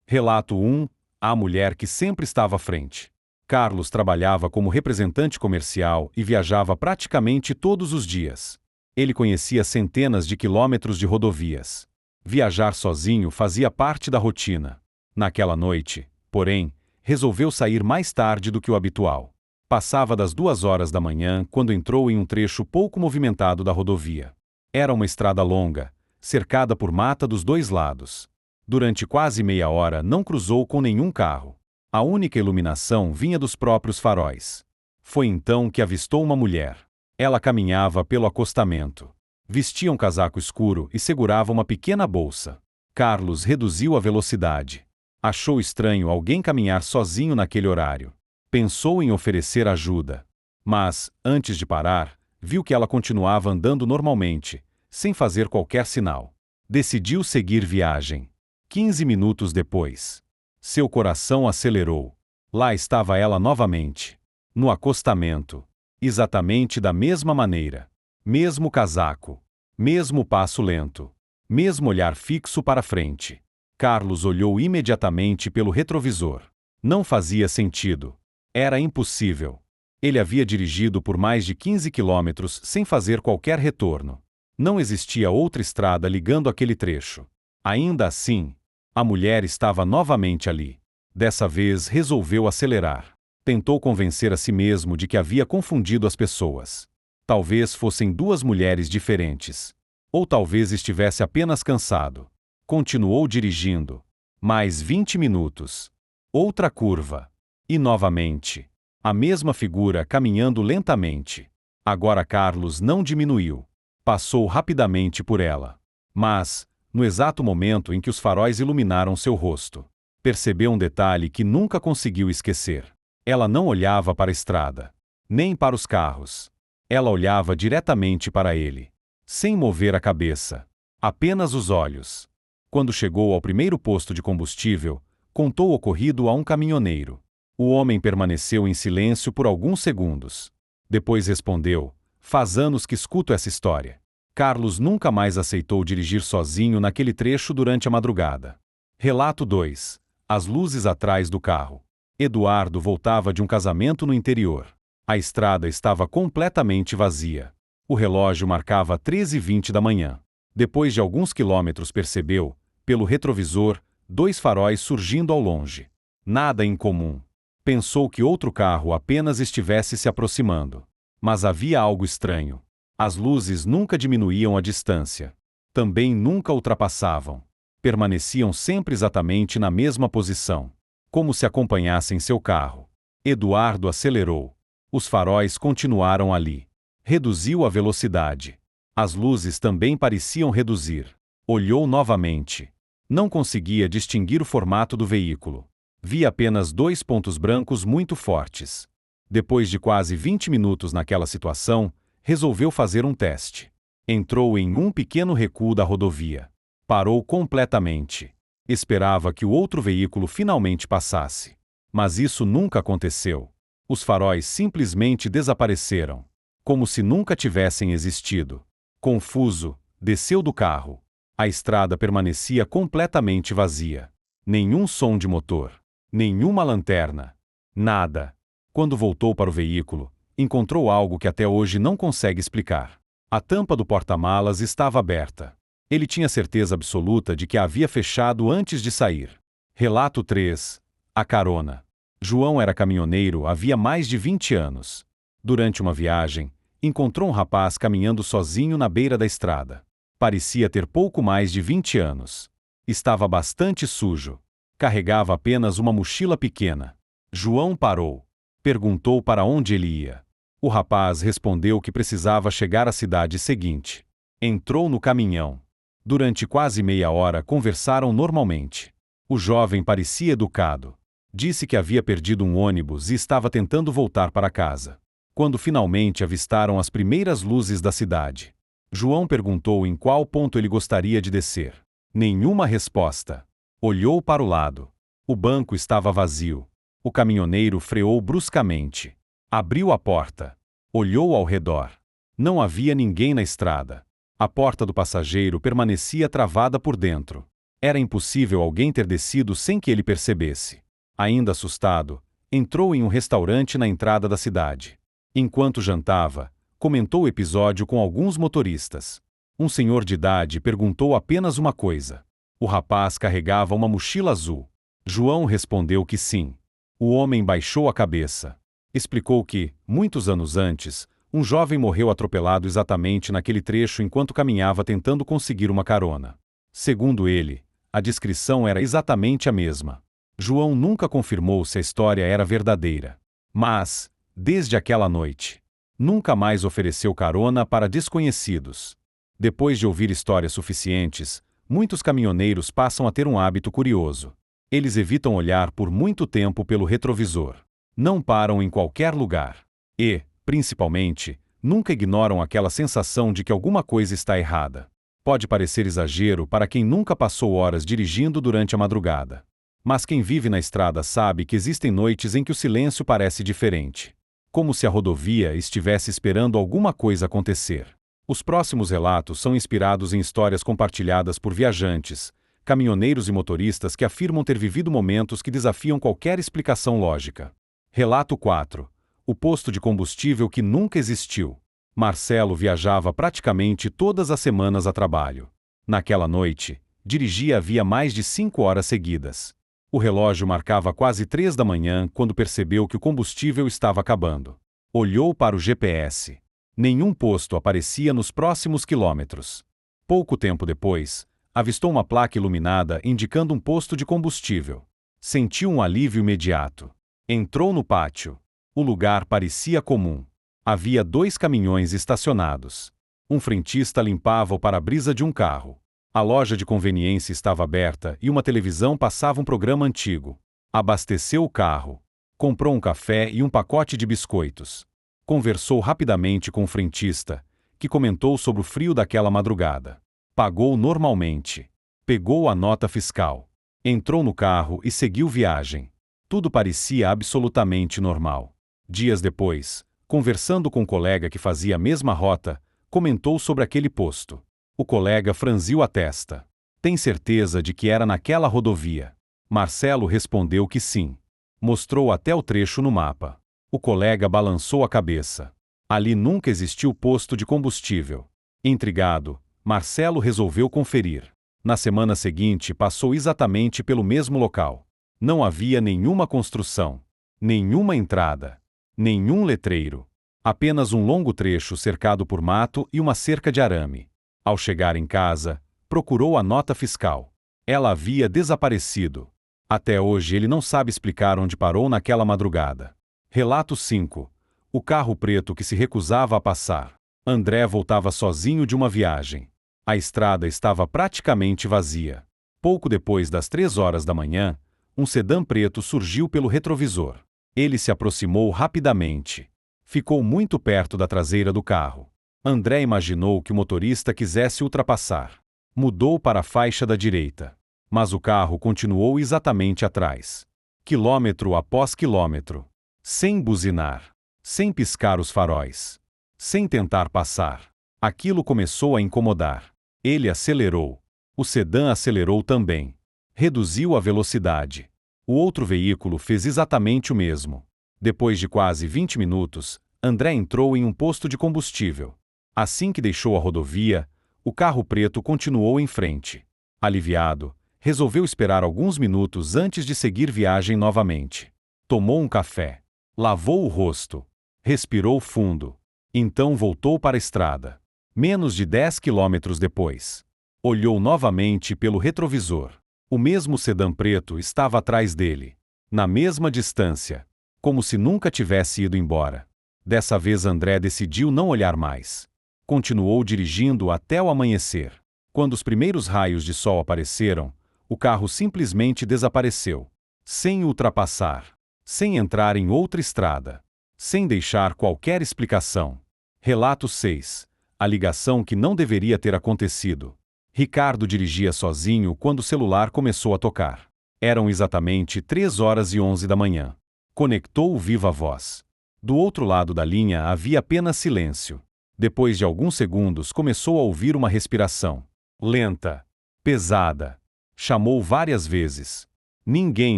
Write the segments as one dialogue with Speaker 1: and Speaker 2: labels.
Speaker 1: Relato 1. A mulher que sempre estava à frente. Carlos trabalhava como representante comercial e viajava praticamente todos os dias. Ele conhecia centenas de quilômetros de rodovias. Viajar sozinho fazia parte da rotina. Naquela noite, porém, resolveu sair mais tarde do que o habitual. Passava das 2 horas da manhã quando entrou em um trecho pouco movimentado da rodovia. Era uma estrada longa, cercada por mata dos dois lados. Durante quase meia hora não cruzou com nenhum carro. A única iluminação vinha dos próprios faróis. Foi então que avistou uma mulher. Ela caminhava pelo acostamento. Vestia um casaco escuro e segurava uma pequena bolsa. Carlos reduziu a velocidade. Achou estranho alguém caminhar sozinho naquele horário. Pensou em oferecer ajuda. Mas, antes de parar, viu que ela continuava andando normalmente, sem fazer qualquer sinal. Decidiu seguir viagem. 15 minutos depois. Seu coração acelerou. Lá estava ela novamente. No acostamento. Exatamente da mesma maneira. Mesmo casaco. Mesmo passo lento. Mesmo olhar fixo para frente. Carlos olhou imediatamente pelo retrovisor. Não fazia sentido. Era impossível. Ele havia dirigido por mais de 15 quilômetros sem fazer qualquer retorno. Não existia outra estrada ligando aquele trecho. Ainda assim, a mulher estava novamente ali. Dessa vez resolveu acelerar. Tentou convencer a si mesmo de que havia confundido as pessoas. Talvez fossem duas mulheres diferentes. Ou talvez estivesse apenas cansado. Continuou dirigindo. Mais 20 minutos. Outra curva. E novamente. A mesma figura caminhando lentamente. Agora Carlos não diminuiu. Passou rapidamente por ela. Mas, no exato momento em que os faróis iluminaram seu rosto, percebeu um detalhe que nunca conseguiu esquecer. Ela não olhava para a estrada, nem para os carros. Ela olhava diretamente para ele, sem mover a cabeça, apenas os olhos. Quando chegou ao primeiro posto de combustível, contou o ocorrido a um caminhoneiro. O homem permaneceu em silêncio por alguns segundos. Depois respondeu: "Faz anos que escuto essa história." Carlos nunca mais aceitou dirigir sozinho naquele trecho durante a madrugada. Relato 2. As luzes atrás do carro. Eduardo voltava de um casamento no interior. A estrada estava completamente vazia. O relógio marcava 13h20 da manhã. Depois de alguns quilômetros percebeu, pelo retrovisor, 2 faróis surgindo ao longe. Nada incomum. Pensou que outro carro apenas estivesse se aproximando. Mas havia algo estranho. As luzes nunca diminuíam a distância. Também nunca ultrapassavam. Permaneciam sempre exatamente na mesma posição, como se acompanhassem seu carro. Eduardo acelerou. Os faróis continuaram ali. Reduziu a velocidade. As luzes também pareciam reduzir. Olhou novamente. Não conseguia distinguir o formato do veículo. Via apenas 2 pontos brancos muito fortes. Depois de quase 20 minutos naquela situação, resolveu fazer um teste. Entrou em um pequeno recuo da rodovia. Parou completamente. Esperava que o outro veículo finalmente passasse. Mas isso nunca aconteceu. Os faróis simplesmente desapareceram. Como se nunca tivessem existido. Confuso, desceu do carro. A estrada permanecia completamente vazia. Nenhum som de motor. Nenhuma lanterna. Nada. Quando voltou para o veículo, encontrou algo que até hoje não consegue explicar. A tampa do porta-malas estava aberta. Ele tinha certeza absoluta de que a havia fechado antes de sair. Relato 3. A carona. João era caminhoneiro havia mais de 20 anos. Durante uma viagem, encontrou um rapaz caminhando sozinho na beira da estrada. Parecia ter pouco mais de 20 anos. Estava bastante sujo. Carregava apenas uma mochila pequena. João parou. Perguntou para onde ele ia. O rapaz respondeu que precisava chegar à cidade seguinte. Entrou no caminhão. Durante quase meia hora conversaram normalmente. O jovem parecia educado. Disse que havia perdido um ônibus e estava tentando voltar para casa. Quando finalmente avistaram as primeiras luzes da cidade, João perguntou em qual ponto ele gostaria de descer. Nenhuma resposta. Olhou para o lado. O banco estava vazio. O caminhoneiro freou bruscamente. Abriu a porta. Olhou ao redor. Não havia ninguém na estrada. A porta do passageiro permanecia travada por dentro. Era impossível alguém ter descido sem que ele percebesse. Ainda assustado, entrou em um restaurante na entrada da cidade. Enquanto jantava, comentou o episódio com alguns motoristas. Um senhor de idade perguntou apenas uma coisa. O rapaz carregava uma mochila azul. João respondeu que sim. O homem baixou a cabeça. Explicou que, muitos anos antes, um jovem morreu atropelado exatamente naquele trecho enquanto caminhava tentando conseguir uma carona. Segundo ele, a descrição era exatamente a mesma. João nunca confirmou se a história era verdadeira. Mas, desde aquela noite, nunca mais ofereceu carona para desconhecidos. Depois de ouvir histórias suficientes, muitos caminhoneiros passam a ter um hábito curioso. Eles evitam olhar por muito tempo pelo retrovisor. Não param em qualquer lugar. E, principalmente, nunca ignoram aquela sensação de que alguma coisa está errada. Pode parecer exagero para quem nunca passou horas dirigindo durante a madrugada. Mas quem vive na estrada sabe que existem noites em que o silêncio parece diferente. Como se a rodovia estivesse esperando alguma coisa acontecer. Os próximos relatos são inspirados em histórias compartilhadas por viajantes, caminhoneiros e motoristas que afirmam ter vivido momentos que desafiam qualquer explicação lógica. Relato 4. O posto de combustível que nunca existiu. Marcelo viajava praticamente todas as semanas a trabalho. Naquela noite, dirigia havia mais de 5 horas seguidas. O relógio marcava quase 3 da manhã quando percebeu que o combustível estava acabando. Olhou para o GPS. Nenhum posto aparecia nos próximos quilômetros. Pouco tempo depois, avistou uma placa iluminada indicando um posto de combustível. Sentiu um alívio imediato. Entrou no pátio. O lugar parecia comum. Havia 2 caminhões estacionados. Um frentista limpava o para-brisa de um carro. A loja de conveniência estava aberta e uma televisão passava um programa antigo. Abasteceu o carro. Comprou um café e um pacote de biscoitos. Conversou rapidamente com o frentista, que comentou sobre o frio daquela madrugada. Pagou normalmente. Pegou a nota fiscal. Entrou no carro e seguiu viagem. Tudo parecia absolutamente normal. Dias depois, conversando com um colega que fazia a mesma rota, comentou sobre aquele posto. O colega franziu a testa. Tem certeza de que era naquela rodovia? Marcelo respondeu que sim. Mostrou até o trecho no mapa. O colega balançou a cabeça. Ali nunca existiu posto de combustível. Intrigado, Marcelo resolveu conferir. Na semana seguinte passou exatamente pelo mesmo local. Não havia nenhuma construção, nenhuma entrada, nenhum letreiro. Apenas um longo trecho cercado por mato e uma cerca de arame. Ao chegar em casa, procurou a nota fiscal. Ela havia desaparecido. Até hoje ele não sabe explicar onde parou naquela madrugada. Relato 5. O carro preto que se recusava a passar. André voltava sozinho de uma viagem. A estrada estava praticamente vazia. Pouco depois das 3 horas da manhã, um sedã preto surgiu pelo retrovisor. Ele se aproximou rapidamente. Ficou muito perto da traseira do carro. André imaginou que o motorista quisesse ultrapassar. Mudou para a faixa da direita. Mas o carro continuou exatamente atrás. Quilômetro após quilômetro. Sem buzinar. Sem piscar os faróis. Sem tentar passar. Aquilo começou a incomodar. Ele acelerou. O sedã acelerou também. Reduziu a velocidade. O outro veículo fez exatamente o mesmo. Depois de quase 20 minutos, André entrou em um posto de combustível. Assim que deixou a rodovia, o carro preto continuou em frente. Aliviado, resolveu esperar alguns minutos antes de seguir viagem novamente. Tomou um café. Lavou o rosto. Respirou fundo. Então voltou para a estrada. Menos de 10 quilômetros depois. Olhou novamente pelo retrovisor. O mesmo sedã preto estava atrás dele. Na mesma distância. Como se nunca tivesse ido embora. Dessa vez André decidiu não olhar mais. Continuou dirigindo até o amanhecer. Quando os primeiros raios de sol apareceram, o carro simplesmente desapareceu. Sem ultrapassar. Sem entrar em outra estrada. Sem deixar qualquer explicação. Relato 6. A ligação que não deveria ter acontecido. Ricardo dirigia sozinho quando o celular começou a tocar. Eram exatamente 3 horas e 11 da manhã. Conectou o viva voz. Do outro lado da linha havia apenas silêncio. Depois de alguns segundos começou a ouvir uma respiração. Lenta. Pesada. Chamou várias vezes. Ninguém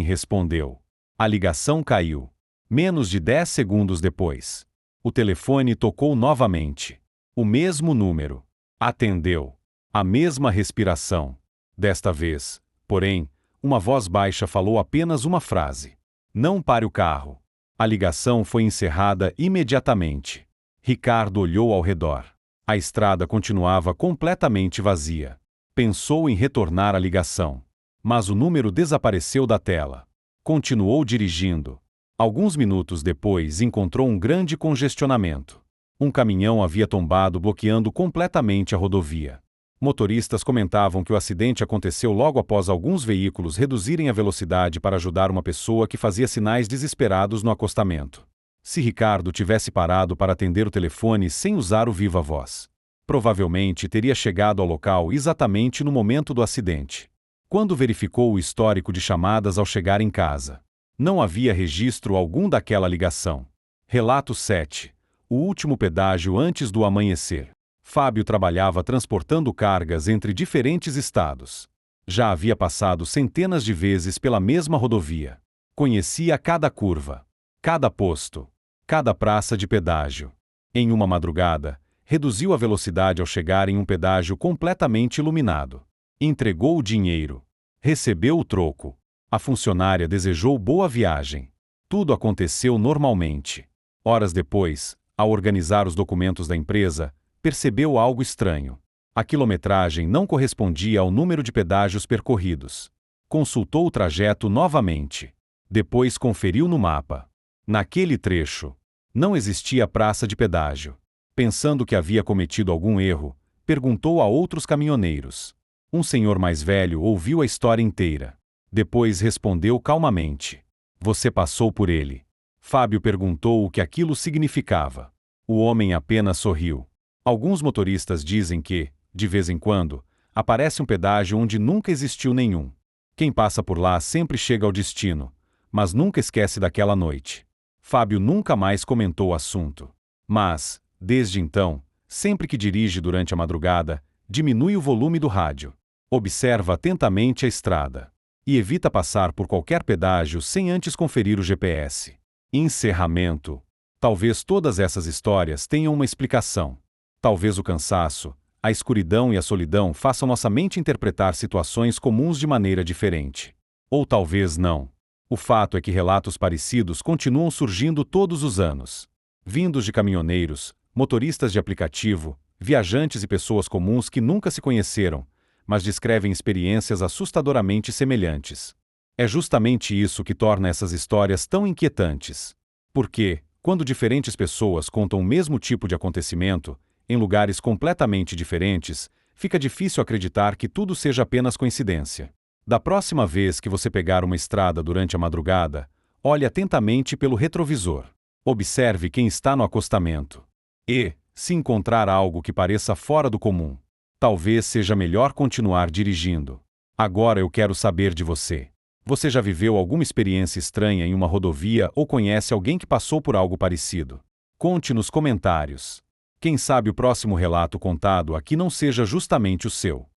Speaker 1: respondeu. A ligação caiu. Menos de 10 segundos depois, o telefone tocou novamente. O mesmo número. Atendeu. A mesma respiração. Desta vez, porém, uma voz baixa falou apenas uma frase: "Não pare o carro." A ligação foi encerrada imediatamente. Ricardo olhou ao redor. A estrada continuava completamente vazia. Pensou em retornar a ligação, mas o número desapareceu da tela. Continuou dirigindo. Alguns minutos depois encontrou um grande congestionamento. Um caminhão havia tombado, bloqueando completamente a rodovia. Motoristas comentavam que o acidente aconteceu logo após alguns veículos reduzirem a velocidade para ajudar uma pessoa que fazia sinais desesperados no acostamento. Se Ricardo tivesse parado para atender o telefone sem usar o viva-voz, provavelmente teria chegado ao local exatamente no momento do acidente. Quando verificou o histórico de chamadas ao chegar em casa, não havia registro algum daquela ligação. Relato 7. O último pedágio antes do amanhecer. Fábio trabalhava transportando cargas entre diferentes estados. Já havia passado centenas de vezes pela mesma rodovia. Conhecia cada curva, cada posto, cada praça de pedágio. Em uma madrugada, reduziu a velocidade ao chegar em um pedágio completamente iluminado. Entregou o dinheiro. Recebeu o troco. A funcionária desejou boa viagem. Tudo aconteceu normalmente. Horas depois, ao organizar os documentos da empresa, percebeu algo estranho. A quilometragem não correspondia ao número de pedágios percorridos. Consultou o trajeto novamente. Depois conferiu no mapa. Naquele trecho, não existia praça de pedágio. Pensando que havia cometido algum erro, perguntou a outros caminhoneiros. Um senhor mais velho ouviu a história inteira. Depois respondeu calmamente: "Você passou por ele." Fábio perguntou o que aquilo significava. O homem apenas sorriu. Alguns motoristas dizem que, de vez em quando, aparece um pedágio onde nunca existiu nenhum. Quem passa por lá sempre chega ao destino, mas nunca esquece daquela noite. Fábio nunca mais comentou o assunto. Mas, desde então, sempre que dirige durante a madrugada, diminui o volume do rádio. Observa atentamente a estrada. E evita passar por qualquer pedágio sem antes conferir o GPS. Encerramento. Talvez todas essas histórias tenham uma explicação. Talvez o cansaço, a escuridão e a solidão façam nossa mente interpretar situações comuns de maneira diferente. Ou talvez não. O fato é que relatos parecidos continuam surgindo todos os anos. Vindos de caminhoneiros, motoristas de aplicativo, viajantes e pessoas comuns que nunca se conheceram, mas descrevem experiências assustadoramente semelhantes. É justamente isso que torna essas histórias tão inquietantes. Porque, quando diferentes pessoas contam o mesmo tipo de acontecimento, em lugares completamente diferentes, fica difícil acreditar que tudo seja apenas coincidência. Da próxima vez que você pegar uma estrada durante a madrugada, olhe atentamente pelo retrovisor. Observe quem está no acostamento. E, se encontrar algo que pareça fora do comum, talvez seja melhor continuar dirigindo. Agora eu quero saber de você. Você já viveu alguma experiência estranha em uma rodovia ou conhece alguém que passou por algo parecido? Conte nos comentários. Quem sabe o próximo relato contado aqui não seja justamente o seu.